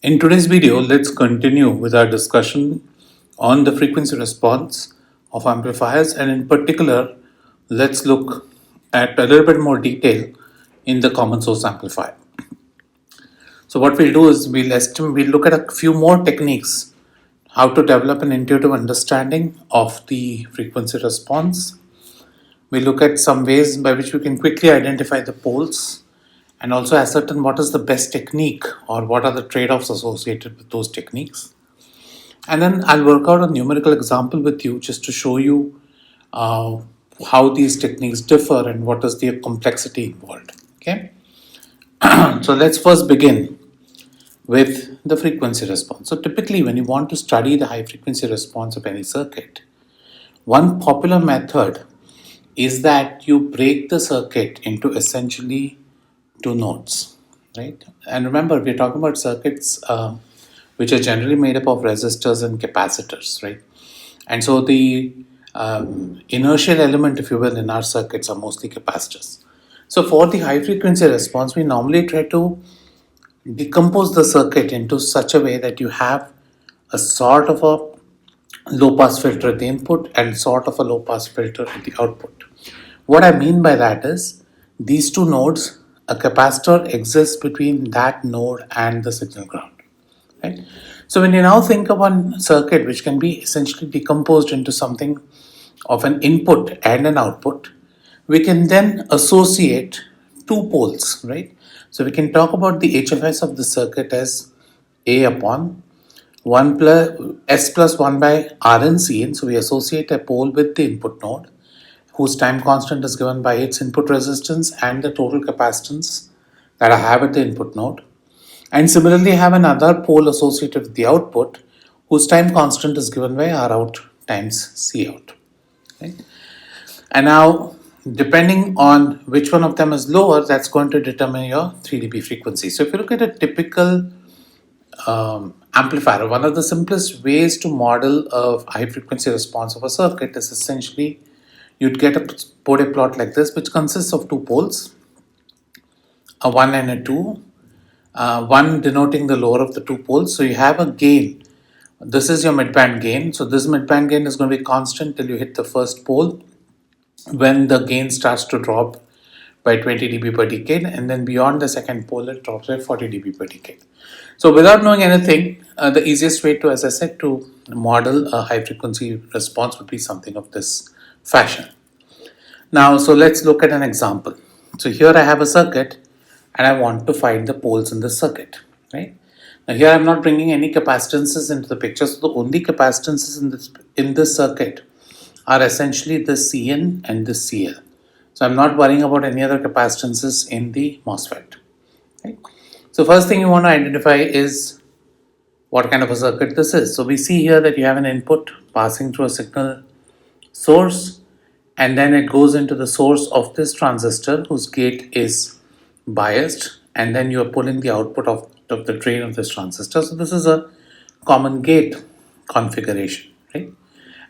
In today's video, let's continue with our discussion on the frequency response of amplifiers, and in particular, let's look at a little bit more detail in the common source amplifier. So what we'll do is we'll look at a few more techniques how to develop an intuitive understanding of the frequency response. We look at some ways by which we can quickly identify the poles and also ascertain what is the best technique or what are the trade-offs associated with those techniques. And then I'll work out a numerical example with you just to show you how these techniques differ and what is the complexity involved. Okay. So let's first begin with the frequency response. So typically when you want to study the high frequency response of any circuit, one popular method is that you break the circuit into essentially two nodes, right? And remember, we're talking about circuits which are generally made up of resistors and capacitors, right? And so the inertial element, if you will, in our circuits are mostly capacitors. So for the high frequency response, we normally try to decompose the circuit into such a way that you have a sort of a low pass filter at the input and sort of a low pass filter at the output. What I mean by that is these two nodes, a capacitor exists between that node and the signal ground. Right? So when you now think of one circuit which can be essentially decomposed into something of an input and an output, we can then associate two poles, right? So we can talk about the HFS of the circuit as A upon 1 plus S plus 1 by Rn Cn. So we associate a pole with the input node whose time constant is given by its input resistance and the total capacitance that I have at the input node. And similarly have another pole associated with the output whose time constant is given by R out times C out. Right? And now depending on which one of them is lower, that's going to determine your 3 dB frequency. So if you look at a typical amplifier, one of the simplest ways to model a high frequency response of a circuit is essentially you'd get a Bode plot like this, which consists of two poles, a 1 and a 2, one denoting the lower of the two poles. So you have a gain. This is your midband gain. So this midband gain is going to be constant till you hit the first pole, when the gain starts to drop by 20 dB per decade, and then beyond the second pole it drops by 40 dB per decade. So without knowing anything, the easiest way to, as I said, to model a high frequency response would be something of this fashion. Now, so let's look at an example. So here I have a circuit and I want to find the poles in the circuit, right? Now here I'm not bringing any capacitances into the picture, so the only capacitances in this circuit are essentially the Cn and the Cl. So I'm not worrying about any other capacitances in the MOSFET. Right? So first thing you want to identify is what kind of a circuit this is. So we see here that you have an input passing through a signal source, and then it goes into the source of this transistor whose gate is biased, and then you are pulling the output of the drain of this transistor. So this is a common gate configuration, right?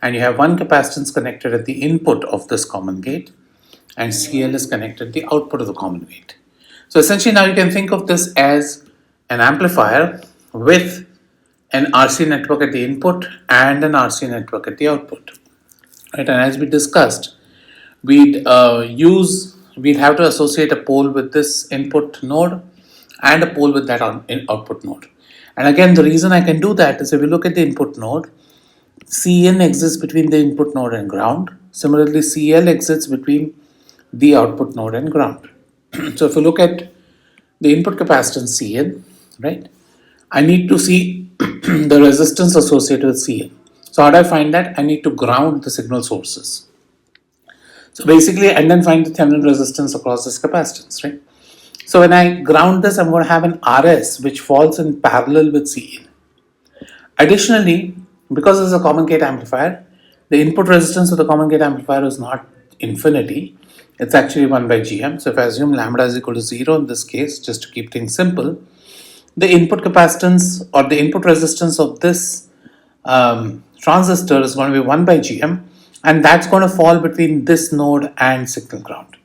And you have one capacitance connected at the input of this common gate, and Cl is connected at the output of the common gate. So essentially now you can think of this as an amplifier with an RC network at the input and an RC network at the output. Right? And as we discussed, we'd have to associate a pole with this input node and a pole with that output node. And again, the reason I can do that is if you look at the input node, Cn exists between the input node and ground. Similarly, Cl exists between the output node and ground. So if you look at the input capacitance Cn, right, I need to see the resistance associated with Cn. So how do I find that? I need to ground the signal sources. So basically, and then find the Thevenin resistance across this capacitance, right? So when I ground this, I'm going to have an Rs which falls in parallel with Cn. Additionally, because this is a common gate amplifier, the input resistance of the common gate amplifier is not infinity. It's actually 1 by Gm. So if I assume lambda is equal to 0 in this case, just to keep things simple, the input capacitance or the input resistance of this transistor is going to be 1 by Gm, and that's going to fall between this node and signal ground.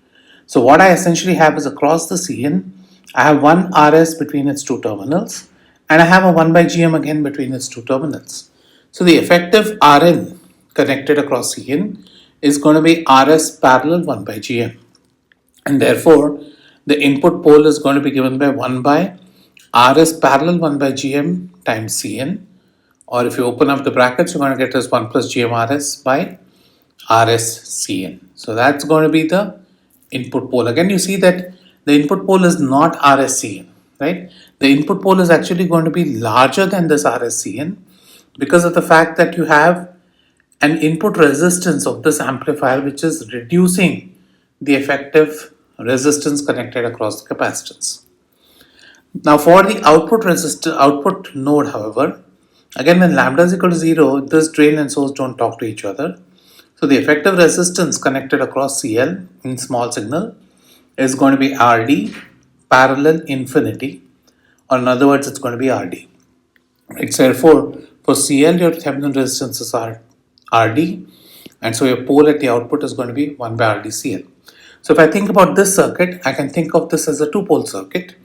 So what I essentially have is across the Cn, I have one Rs between its two terminals, and I have a 1 by Gm again between its two terminals. So the effective Rn connected across Cn is going to be Rs parallel 1 by Gm, and therefore the input pole is going to be given by 1 by Rs parallel 1 by Gm times Cn, or if you open up the brackets, you're going to get as 1 plus Gm Rs by Rs Cn. So that's going to be the input pole. Again, you see that the input pole is not Rs Cn, right? The input pole is actually going to be larger than this Rs Cn because of the fact that you have an input resistance of this amplifier which is reducing the effective resistance connected across the capacitance. Now for the output node, however, again when lambda is equal to 0, this drain and source don't talk to each other. So the effective resistance connected across CL in small signal is going to be RD parallel infinity, or in other words it's going to be RD. Right? So therefore for CL your Thevenin resistances are RD, and so your pole at the output is going to be 1 by RDCL. So if I think about this circuit, I can think of this as a two-pole circuit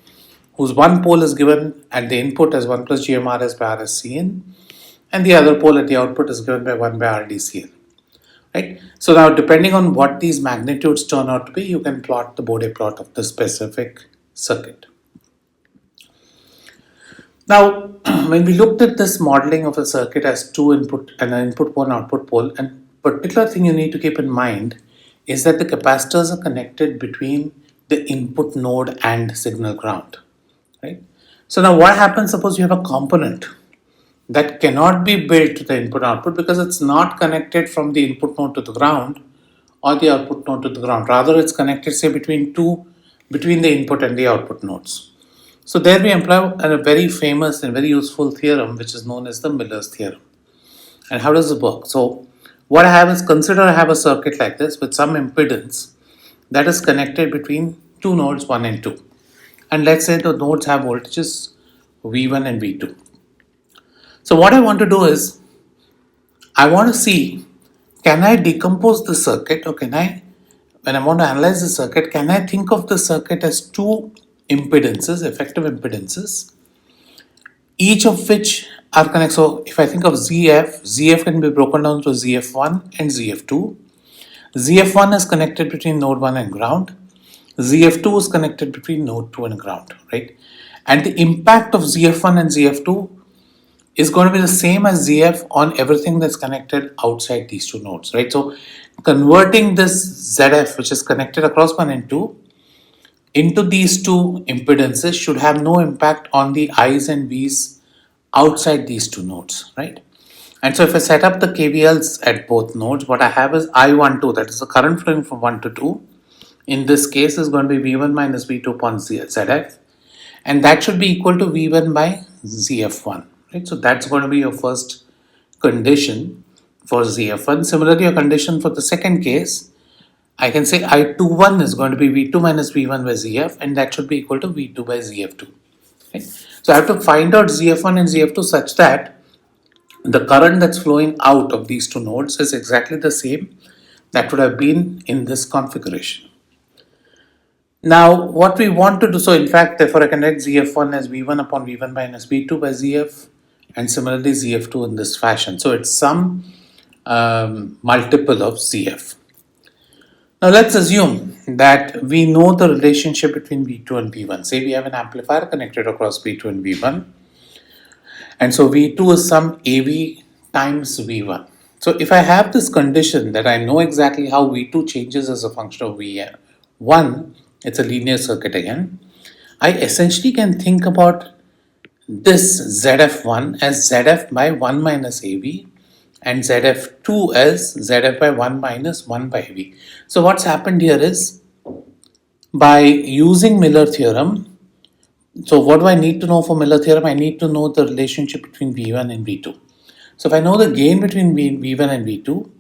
whose one pole is given at the input as 1 plus GMRS by RSCN, and the other pole at the output is given by 1 by RDCL. Right? So now depending on what these magnitudes turn out to be, you can plot the Bode plot of the specific circuit. Now, when we looked at this modeling of a circuit as two input and an input pole and output pole, and particular thing you need to keep in mind is that the capacitors are connected between the input node and signal ground. Right? So now what happens, suppose you have a component that cannot be built to the input output because it's not connected from the input node to the ground or the output node to the ground. Rather, it's connected, say, between the input and the output nodes. So there we employ a very famous and very useful theorem which is known as the Miller's theorem. And how does it work? So what I have is, consider I have a circuit like this with some impedance that is connected between two nodes 1 and 2. And let's say the nodes have voltages V1 and V2. So what I want to do is, I want to see, can I decompose the circuit, or can I, when I want to analyze the circuit, can I think of the circuit as two impedances, effective impedances, each of which are connected. So if I think of ZF can be broken down to ZF1 and ZF2. ZF1 is connected between node 1 and ground. ZF2 is connected between node 2 and ground, right? And the impact of ZF1 and ZF2 is going to be the same as ZF on everything that's connected outside these two nodes, right? So converting this ZF, which is connected across 1 and 2, into these two impedances should have no impact on the I's and V's outside these two nodes, right? And so if I set up the KVLs at both nodes, what I have is I12, that is the current flowing from 1 to 2. In this case is going to be V1 minus V2 upon ZF, and that should be equal to V1 by ZF1, right? So that's going to be your first condition for ZF1. Similarly, a condition for the second case, I can say I21 is going to be V2 minus V1 by ZF, and that should be equal to V2 by ZF2. Right? So I have to find out ZF1 and ZF2 such that the current that's flowing out of these two nodes is exactly the same that would have been in this configuration. Now what we want to do, so in fact therefore I can write ZF1 as V1 upon V1 minus V2 by ZF, and similarly ZF2 in this fashion. So it's some multiple of ZF. Now let's assume that we know the relationship between V2 and V1. Say we have an amplifier connected across V2 and V1. And so V2 is some AV times V1. So if I have this condition that I know exactly how V2 changes as a function of V1, it's a linear circuit again, I essentially can think about this ZF1 as ZF by 1 minus AV, and ZF2 as ZF by 1 minus 1 by AV. So what's happened here is, by using Miller theorem, so what do I need to know for Miller theorem? I need to know the relationship between V1 and V2. So if I know the gain between V1 and V2,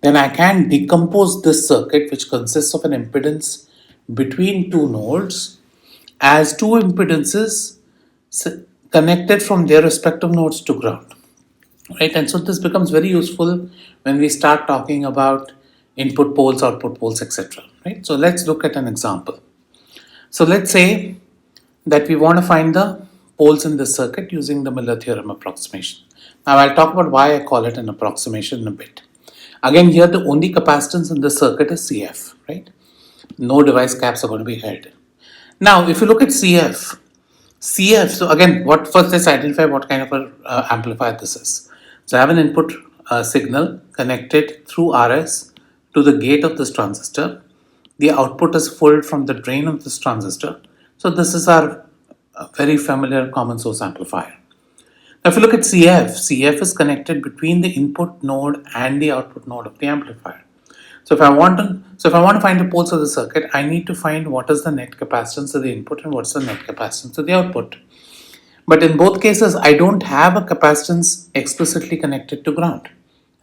then I can decompose this circuit, which consists of an impedance between two nodes, as two impedances connected from their respective nodes to ground. Right? And so this becomes very useful when we start talking about input poles, output poles, etc. Right? So let's look at an example. So let's say that we want to find the poles in this circuit using the Miller theorem approximation. Now I'll talk about why I call it an approximation in a bit. Again, here the only capacitance in the circuit is CF, right? No device caps are going to be held. Now, if you look at CF, so again, first let's identify what kind of an amplifier this is. So I have an input signal connected through RS to the gate of this transistor. The output is pulled from the drain of this transistor. So this is our very familiar common source amplifier. Now if you look at CF is connected between the input node and the output node of the amplifier. So if I want to find the poles of the circuit, I need to find what is the net capacitance of the input and what's the net capacitance of the output. But in both cases, I don't have a capacitance explicitly connected to ground.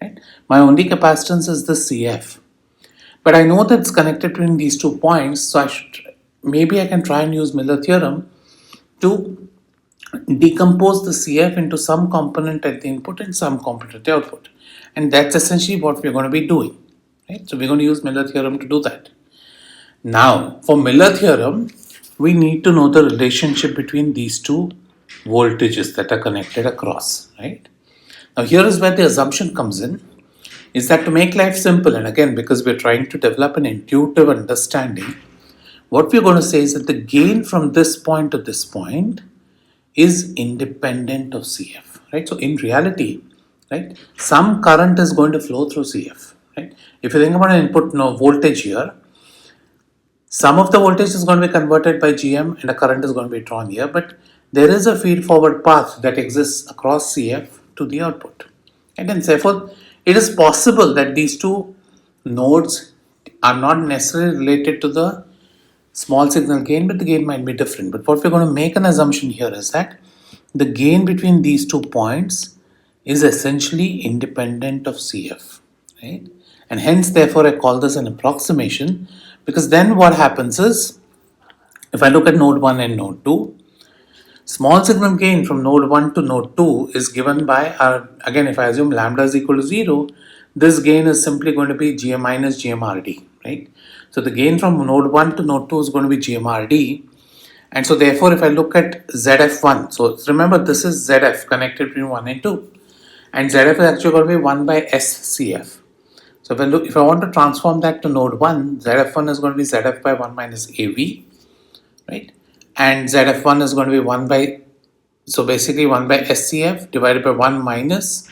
Right? My only capacitance is the CF. But I know that it's connected between these 2 points, so maybe I can try and use Miller theorem to decompose the CF into some component at the input and some component at the output. And that's essentially what we're going to be doing. Right? So we're going to use Miller theorem to do that. Now, for Miller theorem, we need to know the relationship between these two voltages that are connected across. Right? Now, here is where the assumption comes in, is that to make life simple, and again, because we're trying to develop an intuitive understanding, what we're going to say is that the gain from this point to this point is independent of CF, right? So in reality, right, some current is going to flow through CF, right? If you think about an input voltage here, some of the voltage is going to be converted by GM and a current is going to be drawn here, but there is a feed forward path that exists across CF to the output. And then therefore, it is possible that these two nodes are not necessarily related to the small signal gain, but the gain might be different. But what we're going to make an assumption here is that the gain between these 2 points is essentially independent of CF, right? And hence, therefore, I call this an approximation, because then what happens is, if I look at node 1 and node 2, small signal gain from node 1 to node 2 is given by again, if I assume lambda is equal to 0, this gain is simply going to be GM minus GMRD, right? So the gain from node 1 to node 2 is going to be GMRD. And so therefore, if I look at ZF1, so remember this is ZF connected between 1 and 2. And ZF is actually going to be 1 by SCF. So if I want to transform that to node 1, ZF1 is going to be ZF by 1 minus AV, right? And ZF1 is going to be 1 by, so basically 1 by SCF divided by 1 minus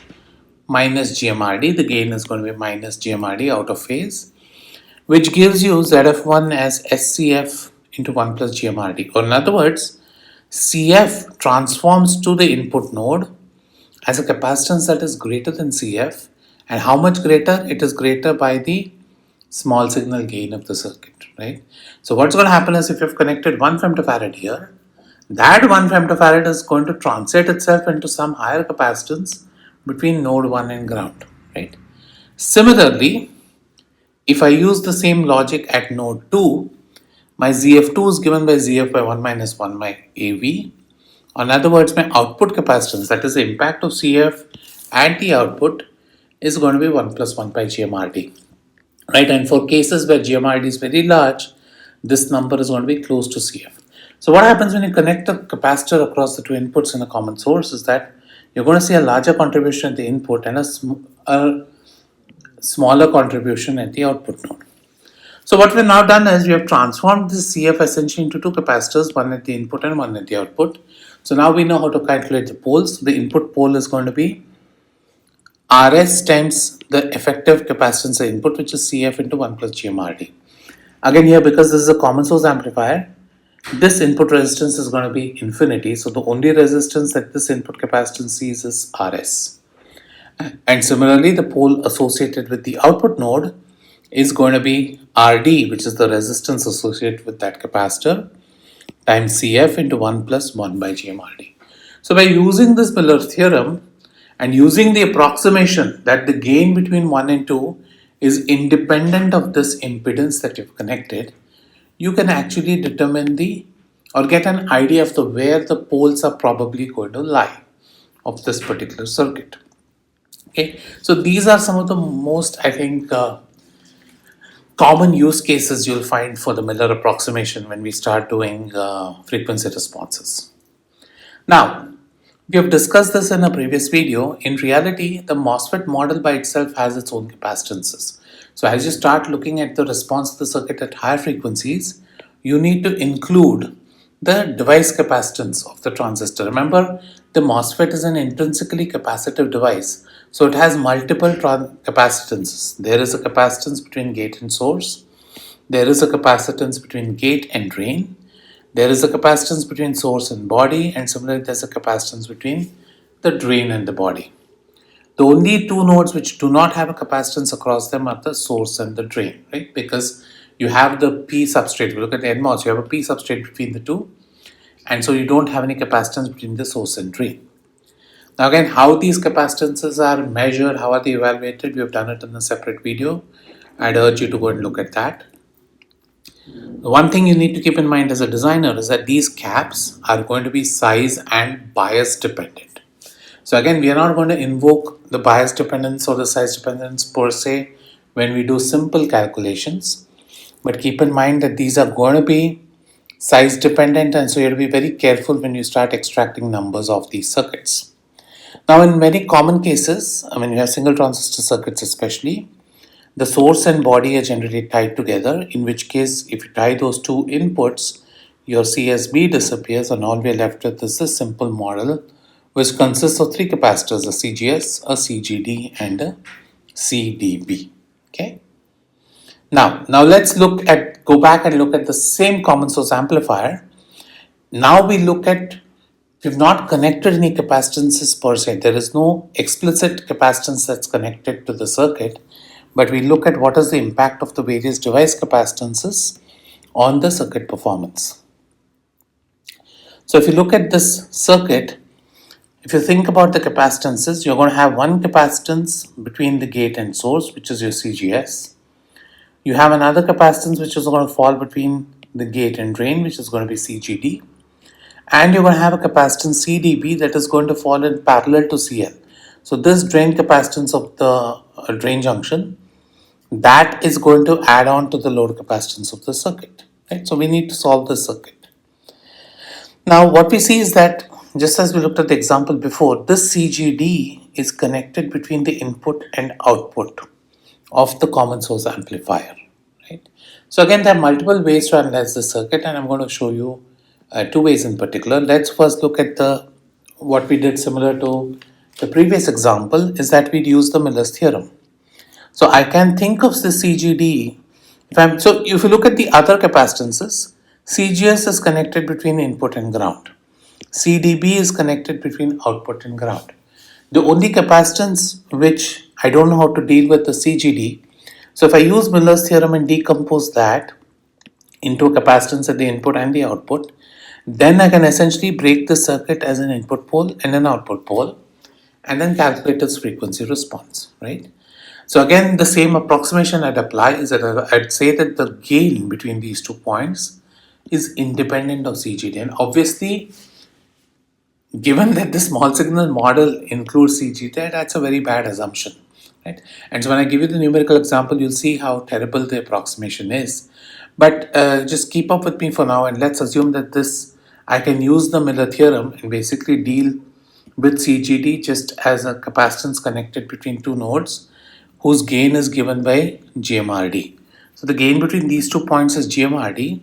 GMRD. The gain is going to be minus GMRD out of phase, which gives you ZF1 as SCF into 1 plus GMRD. Or in other words, CF transforms to the input node as a capacitance that is greater than CF. And how much greater? It is greater by the small signal gain of the circuit, right? So what's going to happen is if you've connected 1 femtofarad here, that 1 femtofarad is going to translate itself into some higher capacitance between node 1 and ground, right? Similarly, if I use the same logic at node 2, my ZF2 is given by ZF by 1 minus 1 by AV. In other words, my output capacitance, that is the impact of CF at the output, is going to be 1 plus 1 by GMRD, right? And for cases where GMRD is very large, this number is going to be close to CF. So what happens when you connect a capacitor across the two inputs in a common source is that you're going to see a larger contribution at the input and a smaller contribution at the output node. So what we've now done is we have transformed this CF essentially into two capacitors, one at the input and one at the output. So now we know how to calculate the poles. The input pole is going to be RS times the effective capacitance of input, which is CF into 1 plus GMRD. Again here, because this is a common source amplifier, this input resistance is going to be infinity. So the only resistance that this input capacitance sees is RS. And similarly, the pole associated with the output node is going to be RD, which is the resistance associated with that capacitor, times CF into 1 plus 1 by GMRD. So by using this Miller theorem and using the approximation that the gain between 1 and 2 is independent of this impedance that you've connected, you can actually determine or get an idea of where the poles are probably going to lie of this particular circuit. Okay, so these are some of the most, I think, common use cases you'll find for the Miller approximation when we start doing frequency responses. Now, we have discussed this in a previous video. In reality, the MOSFET model by itself has its own capacitances. So as you start looking at the response of the circuit at higher frequencies, you need to include the device capacitance of the transistor. Remember, the MOSFET is an intrinsically capacitive device. So it has multiple capacitances. There is a capacitance between gate and source. There is a capacitance between gate and drain. There is a capacitance between source and body, and similarly there's a capacitance between the drain and the body. The only two nodes which do not have a capacitance across them are the source and the drain, right? Because you have the P substrate. If you look at the NMOS, you have a P substrate between the two, and so you don't have any capacitance between the source and drain. Now again, how these capacitances are measured, how are they evaluated, we have done it in a separate video. I'd urge you to go and look at that. The one thing you need to keep in mind as a designer is that these caps are going to be size and bias dependent. So again, we are not going to invoke the bias dependence or the size dependence per se when we do simple calculations, but keep in mind that these are going to be size dependent, and so you have to be very careful when you start extracting numbers of these circuits. Now in many common cases, you have single transistor circuits especially, the source and body are generally tied together, in which case if you tie those two inputs, your CSB disappears and all we are left with is a simple model which consists of three capacitors, a CGS, a CGD and a CDB. Okay. Now let's go back and look at the same common source amplifier. Now we look at, we've not connected any capacitances per se. There is no explicit capacitance that's connected to the circuit, but we look at what is the impact of the various device capacitances on the circuit performance. So if you look at this circuit, if you think about the capacitances, you're going to have one capacitance between the gate and source, which is your CGS. You have another capacitance which is going to fall between the gate and drain, which is going to be CGD. And you're going to have a capacitance CDB that is going to fall in parallel to CL. So this drain capacitance of the drain junction, that is going to add on to the load capacitance of the circuit. Right? So we need to solve the circuit. Now what we see is that, just as we looked at the example before, this CGD is connected between the input and output of the common source amplifier. Right? So again, there are multiple ways to analyze the circuit, and I'm going to show you two ways in particular. Let's first look at what we did similar to the previous example, is that we'd use the Miller's theorem. So I can think of the CGD, if you look at the other capacitances, CGS is connected between input and ground. CDB is connected between output and ground. The only capacitance which I don't know how to deal with is CGD. So if I use Miller's theorem and decompose that into a capacitance at the input and the output, then I can essentially break the circuit as an input pole and an output pole, and then calculate its frequency response, right? So again, the same approximation I'd apply is that I'd say that the gain between these 2 points is independent of CGD. And obviously, given that the small signal model includes CGD, that's a very bad assumption, right? And so when I give you the numerical example, you'll see how terrible the approximation is. But just keep up with me for now, and let's assume that I can use the Miller theorem and basically deal with CGD just as a capacitance connected between two nodes whose gain is given by GMRD. So the gain between these 2 points is GMRD,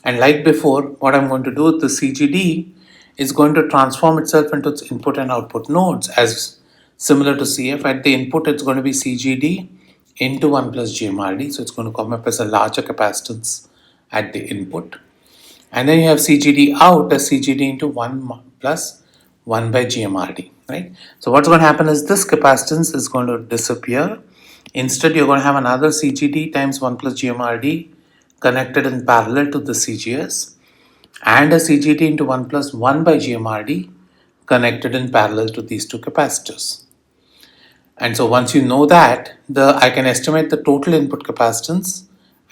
and like before, what I'm going to do with the CGD is going to transform itself into its input and output nodes as similar to CF. At the input, it's going to be CGD into 1 plus GMRD, so it's going to come up as a larger capacitance at the input. And then you have CGD out as CGD into 1 plus 1 by GMRD, right? So what's going to happen is this capacitance is going to disappear. Instead, you're going to have another CGD times 1 plus GMRD connected in parallel to the CGS, and a CGD into 1 plus 1 by GMRD connected in parallel to these two capacitors. And so once you know that, I can estimate the total input capacitance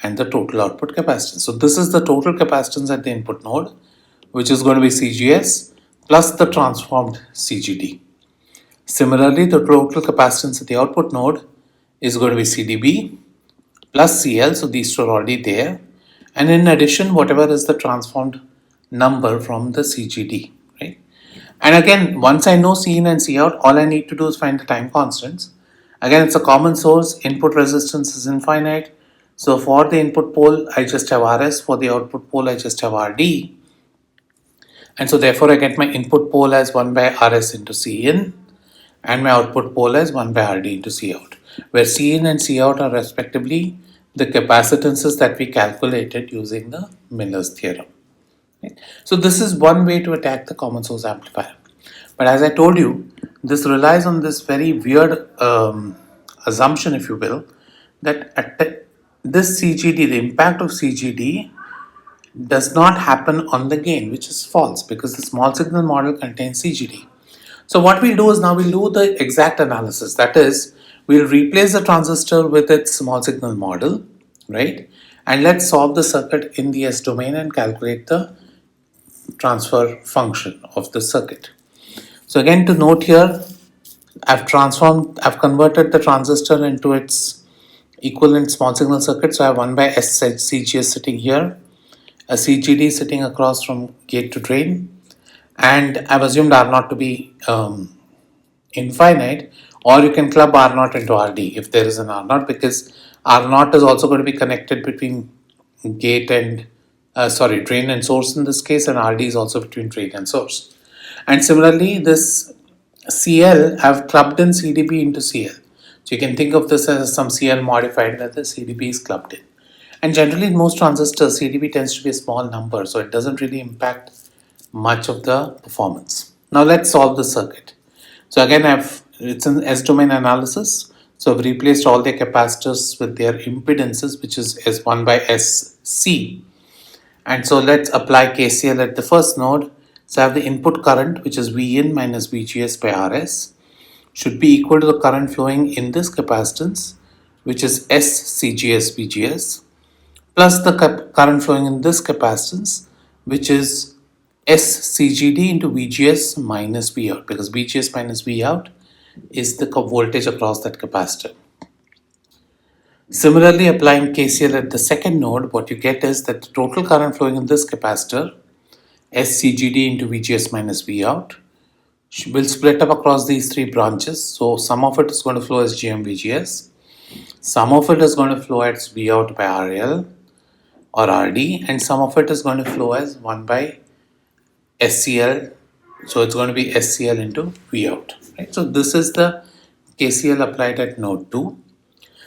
and the total output capacitance. So this is the total capacitance at the input node, which is going to be CGS plus the transformed CGD. Similarly, the total capacitance at the output node is going to be CDB plus CL, so these two are already there. And in addition, whatever is the transformed number from the CGD, right? And again, once I know C in and C out, all I need to do is find the time constants. Again, it's a common source, input resistance is infinite. So for the input pole, I just have Rs, for the output pole, I just have Rd. And so therefore I get my input pole as 1 by Rs into C in, and my output pole as 1 by Rd into C out, where C in and C out are respectively the capacitances that we calculated using the Miller's theorem. Right? So this is one way to attack the common source amplifier. But as I told you, this relies on this very weird assumption, if you will, that at this CGD, the impact of CGD does not happen on the gain, which is false because the small signal model contains CGD. So what we'll do is now we'll do the exact analysis. That is, we'll replace the transistor with its small signal model, right? And let's solve the circuit in the S domain and calculate the transfer function of the circuit. So again, to note here, I've converted the transistor into its equivalent small signal circuit. So I have 1 by S CGS sitting here, a CGD sitting across from gate to drain, and I've assumed R0 to be infinite, or you can club R0 into RD if there is an R0, because R0 is also going to be connected between gate and drain and source in this case, and RD is also between drain and source. And similarly, this CL, I've clubbed in CDB into CL. So you can think of this as some CL modified where the CDB is clubbed in. And generally in most transistors, CDB tends to be a small number, so it doesn't really impact much of the performance. Now let's solve the circuit. So again, it's an S domain analysis. So I've replaced all the capacitors with their impedances, which is S1 by SC. And so let's apply KCL at the first node. So I have the input current, which is Vin minus VGS by Rs, should be equal to the current flowing in this capacitance, which is SCGS VGS, plus the current flowing in this capacitance, which is SCGD into VGS minus Vout, because VGS minus Vout is the voltage across that capacitor. Similarly, applying KCL at the second node, what you get is that the total current flowing in this capacitor, SCGD into VGS minus Vout, will split up across these three branches. So some of it is going to flow as GM-VGS, some of it is going to flow as Vout by RL or RD, and some of it is going to flow as 1 by SCL. So it's going to be SCL into Vout. Right? So this is the KCL applied at node 2.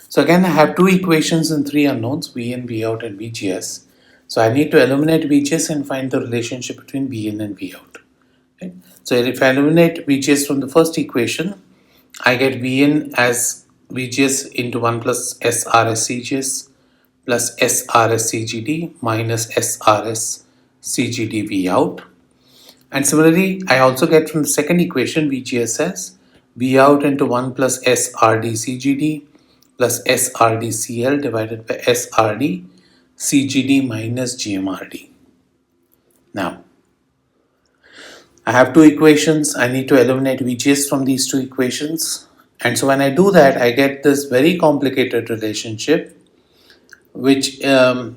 So again, I have two equations and three unknowns, Vin, Vout and VGS. So I need to eliminate VGS and find the relationship between Vin and Vout. Right? So if I eliminate VGS from the first equation, I get Vin as VGS into 1 plus SRS CGS plus SRS CGD minus SRS CGD Vout. And similarly, I also get from the second equation VGS as Vout into 1 plus SRD CGD plus SRD CL divided by SRD CGD minus GMRD. Now, I have two equations. I need to eliminate VGS from these two equations. And so when I do that, I get this very complicated relationship, which it's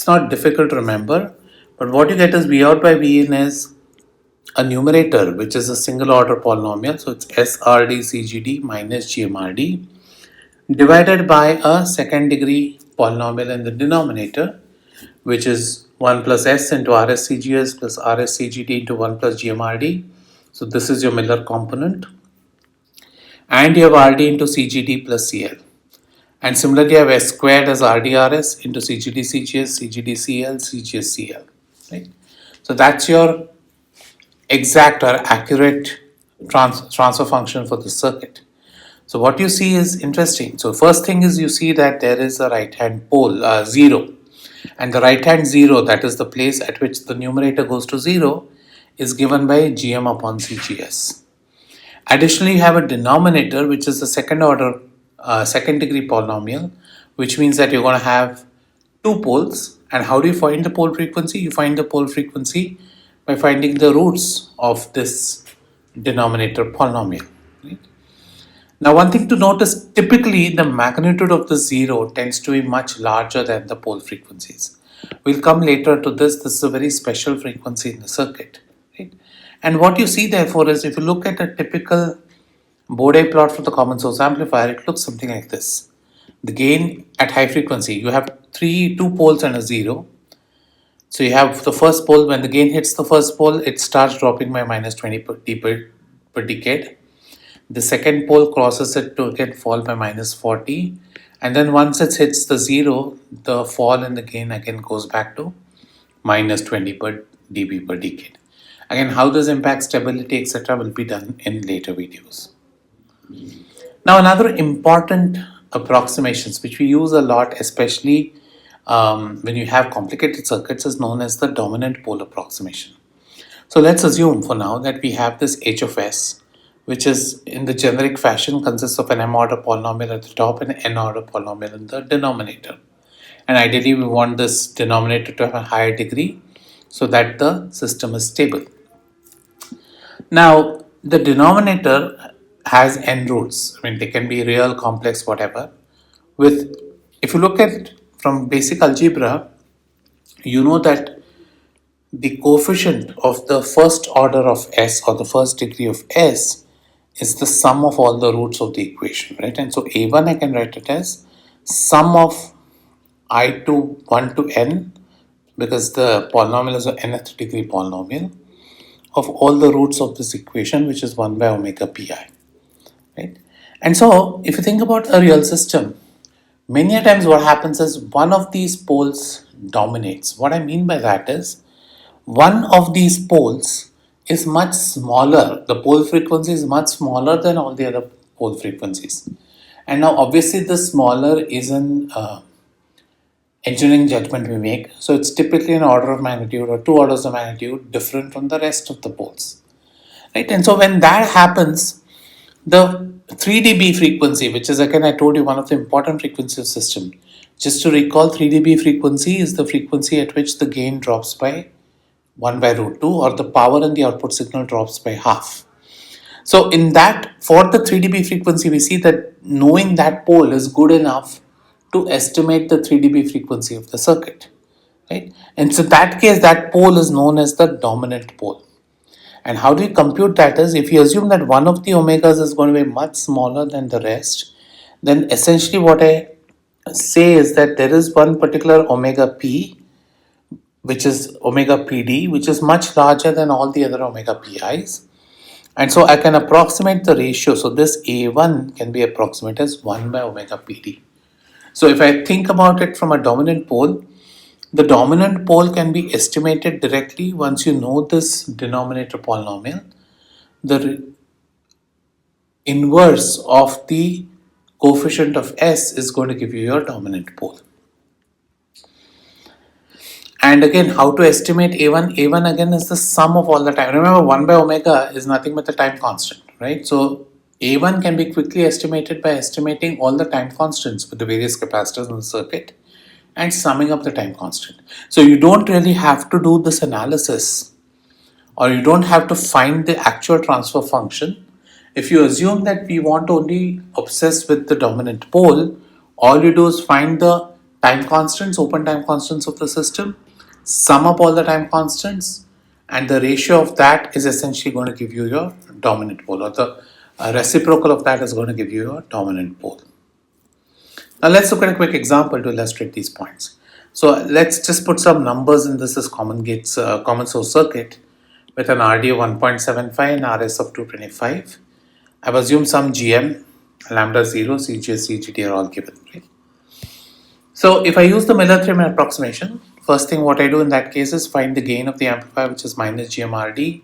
not difficult to remember. But what you get is Vout by Vin is a numerator, which is a single order polynomial. So it's SRD CGD minus GMRD divided by a second degree polynomial in the denominator, which is 1 plus S into RS CGS plus RS CGD into 1 plus GMRD. So this is your Miller component. And you have RD into CGD plus CL. And similarly, you have S squared as RDRS into CGD CGS, CGD CL, CGS CL. Right? So that's your exact or accurate transfer function for the circuit. So what you see is interesting. So first thing is you see that there is a right hand pole 0, and the right hand 0, that is the place at which the numerator goes to 0, is given by GM upon CGS. Additionally, you have a denominator which is the second order second degree polynomial, which means that you're going to have two poles. And how do you find the pole frequency? You find the pole frequency by finding the roots of this denominator polynomial. Right? Now, one thing to note is typically the magnitude of the 0 tends to be much larger than the pole frequencies. We'll come later to this. This is a very special frequency in the circuit. right? And what you see therefore is, if you look at a typical Bode plot for the common source amplifier, it looks something like this. The gain at high frequency, you have two poles and a zero. So you have the first pole, when the gain hits the first pole, it starts dropping by minus 20 per decade. The second pole crosses it to again fall by minus 40. And then once it hits the zero, the fall in the gain again goes back to minus 20 per dB per decade. Again, how this impacts stability, etc., will be done in later videos. Now, another important approximations which we use a lot, especially when you have complicated circuits, is known as the dominant pole approximation. So let's assume for now that we have this h of s, which is in the generic fashion consists of an m-order polynomial at the top and an n-order polynomial in the denominator. And ideally we want this denominator to have a higher degree so that the system is stable. Now, the denominator has n roots. I mean, they can be real, complex, whatever. If you look at from basic algebra, you know that the coefficient of the first order of s, or the first degree of s, is the sum of all the roots of the equation, right? And so a1 I can write it as sum of I to 1 to n, because the polynomial is an nth degree polynomial, of all the roots of this equation, which is 1 by omega pi, right? And so if you think about a real system, many a times what happens is one of these poles dominates. What I mean by that is, one of these poles is much smaller. The pole frequency is much smaller than all the other pole frequencies. And now obviously the smaller is an engineering judgment we make. So it's typically an order of magnitude or 2 orders of magnitude different from the rest of the poles, right? And so when that happens, the 3 dB frequency, which is again I told you one of the important frequencies of system. Just to recall, 3 dB frequency is the frequency at which the gain drops by 1 by root 2, or the power in the output signal drops by half. So in that, for the 3 dB frequency, we see that knowing that pole is good enough to estimate the 3 dB frequency of the circuit, right? And so that case, that pole is known as the dominant pole. And how do we compute that is, if you assume that one of the omegas is going to be much smaller than the rest, then essentially what I say is that there is one particular omega p, which is omega pd, which is much larger than all the other omega pi's. And so I can approximate the ratio. So this a1 can be approximated as 1 by omega pd. So if I think about it from a dominant pole, the dominant pole can be estimated directly once you know this denominator polynomial. The inverse of the coefficient of s is going to give you your dominant pole. And again, how to estimate a1? A1 again is the sum of all the time. Remember, 1 by omega is nothing but the time constant, right? So a1 can be quickly estimated by estimating all the time constants with the various capacitors in the circuit and summing up the time constant. So you don't really have to do this analysis, or you don't have to find the actual transfer function. If you assume that we want to only obsess with the dominant pole, all you do is find the time constants, open time constants of the system, sum up all the time constants, and the ratio of that is essentially going to give you your dominant pole, or the reciprocal of that is going to give you your dominant pole. Now let's look at a quick example to illustrate these points. So let's just put some numbers in this as common source circuit with an RD of 1.75 and RS of 225. I've assumed some GM, lambda 0, CGS, CGD are all given, right? So if I use the Miller theorem approximation, first thing what I do in that case is find the gain of the amplifier, which is minus GMRD,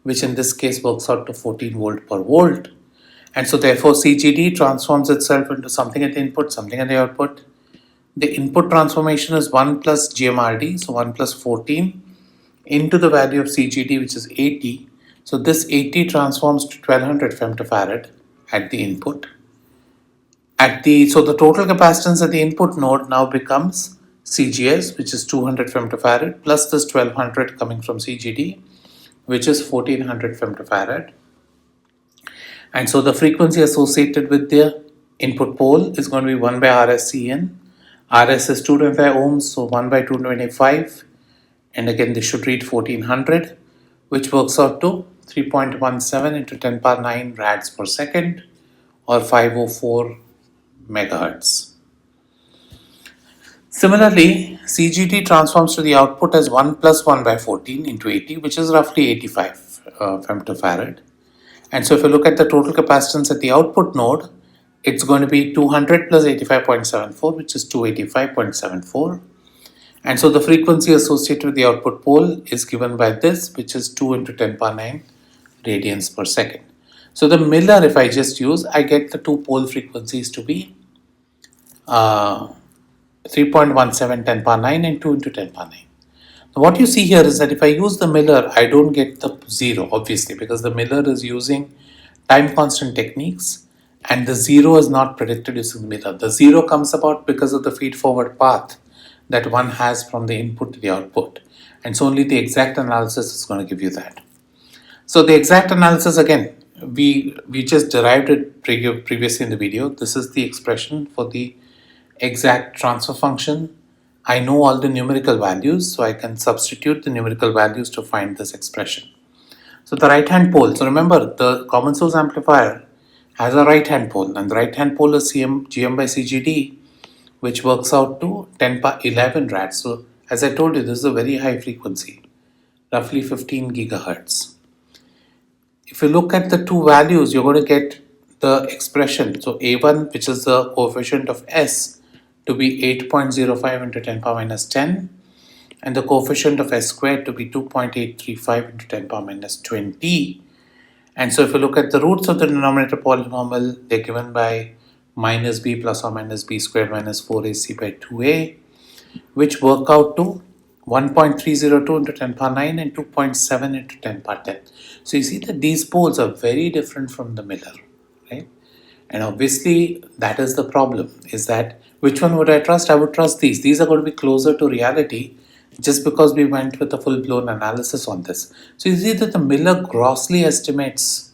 which in this case works out to 14 volt per volt. And so therefore CGD transforms itself into something at the input, something at the output. The input transformation is 1 plus GMRD, so 1 plus 14 into the value of CGD, which is 80. So this 80 transforms to 1200 femtofarad at the input. So the total capacitance at the input node now becomes CGS, which is 200 femtofarad, plus this 1200 coming from CGD, which is 1400 femtofarad. And so the frequency associated with the input pole is going to be 1 by RSCN. RS is 225 ohms, so 1 by 225. And again, this should read 1400. which works out to 3.17 into 10 power 9 rads per second, or 504 megahertz. Similarly, CGT transforms to the output as 1 plus 1 by 14 into 80, which is roughly 85 femtofarad. And so if you look at the total capacitance at the output node, it's going to be 200 plus 85.74, which is 285.74. And so the frequency associated with the output pole is given by this, which is 2 into 10 power 9 radians per second. So the Miller, if I just use, I get the two pole frequencies to be 3.17 10 power 9 and 2 into 10 power 9. Now what you see here is that if I use the Miller, I don't get the 0, obviously, because the Miller is using time constant techniques and the 0 is not predicted using the Miller. The 0 comes about because of the feed forward path that one has from the input to the output. And so only the exact analysis is going to give you that. So the exact analysis, again, we just derived it previously in the video. This is the expression for the exact transfer function. I know all the numerical values, so I can substitute the numerical values to find this expression. So the right hand pole, so remember the common source amplifier has a right hand pole, and the right hand pole is GM by CGD, which works out to 10 power 11 rads. So as I told you, this is a very high frequency, roughly 15 gigahertz. If you look at the two values, you're going to get the expression. So A1, which is the coefficient of S, to be 8.05 into 10 power minus 10, and the coefficient of S squared to be 2.835 into 10 power minus 20. And so if you look at the roots of the denominator polynomial, they're given by minus b plus or minus b squared minus 4ac by 2a, which work out to 1.302 into 10 power 9 and 2.7 into 10 power 10. So you see that these poles are very different from the Miller, right? And obviously that is the problem, is that which one would I trust? I would trust these. These are going to be closer to reality just because we went with a full-blown analysis on this. So you see that the Miller grossly estimates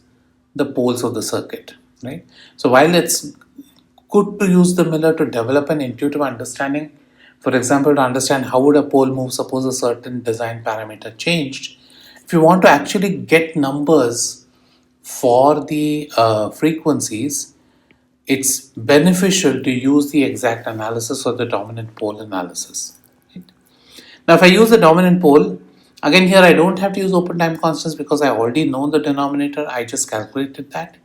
the poles of the circuit, right? So while it's good to use the Miller to develop an intuitive understanding, for example, to understand how would a pole move, suppose a certain design parameter changed. If you want to actually get numbers for the frequencies, it's beneficial to use the exact analysis or the dominant pole analysis. Right? Now, if I use the dominant pole, again here I don't have to use open time constants because I already know the denominator, I just calculated that.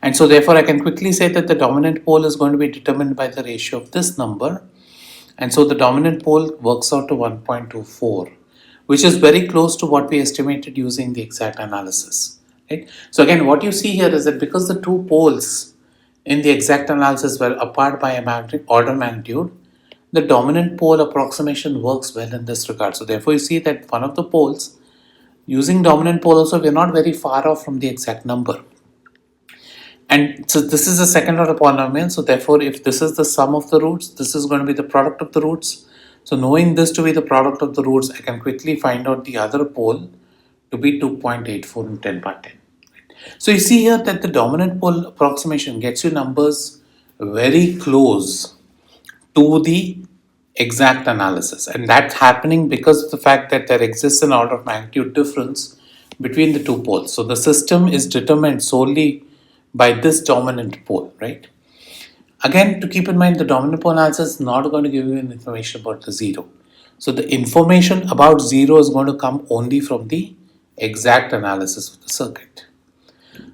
And so therefore I can quickly say that the dominant pole is going to be determined by the ratio of this number. And so the dominant pole works out to 1.24, which is very close to what we estimated using the exact analysis. Right? So again, what you see here is that because the two poles in the exact analysis were apart by a order magnitude, the dominant pole approximation works well in this regard. So therefore you see that one of the poles, using dominant pole also, we are not very far off from the exact number. And so this is a second order polynomial. So therefore, if this is the sum of the roots, this is going to be the product of the roots. So knowing this to be the product of the roots, I can quickly find out the other pole to be 2.84 in 10 power 10. So you see here that the dominant pole approximation gets you numbers very close to the exact analysis. And that's happening because of the fact that there exists an order of magnitude difference between the two poles. So the system is determined solely by this dominant pole, right? Again, to keep in mind, the dominant pole analysis is not going to give you any information about the 0. So the information about 0 is going to come only from the exact analysis of the circuit.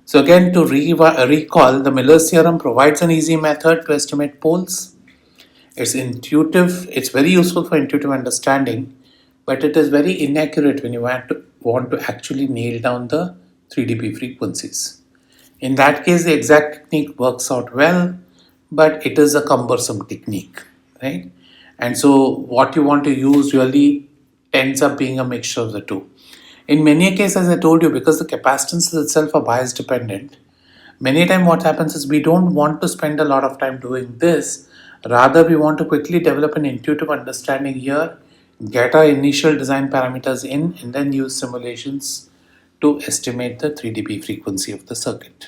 So again, to recall, the Miller's theorem provides an easy method to estimate poles. It's intuitive, it's very useful for intuitive understanding, but it is very inaccurate when you want to actually nail down the 3 dB frequencies. In that case, the exact technique works out well, but it is a cumbersome technique, right? And so what you want to use really ends up being a mixture of the two. In many cases, as I told you, because the capacitances itself are bias dependent, many times what happens is we don't want to spend a lot of time doing this. Rather, we want to quickly develop an intuitive understanding here, get our initial design parameters in, and then use simulations to estimate the 3 dB frequency of the circuit.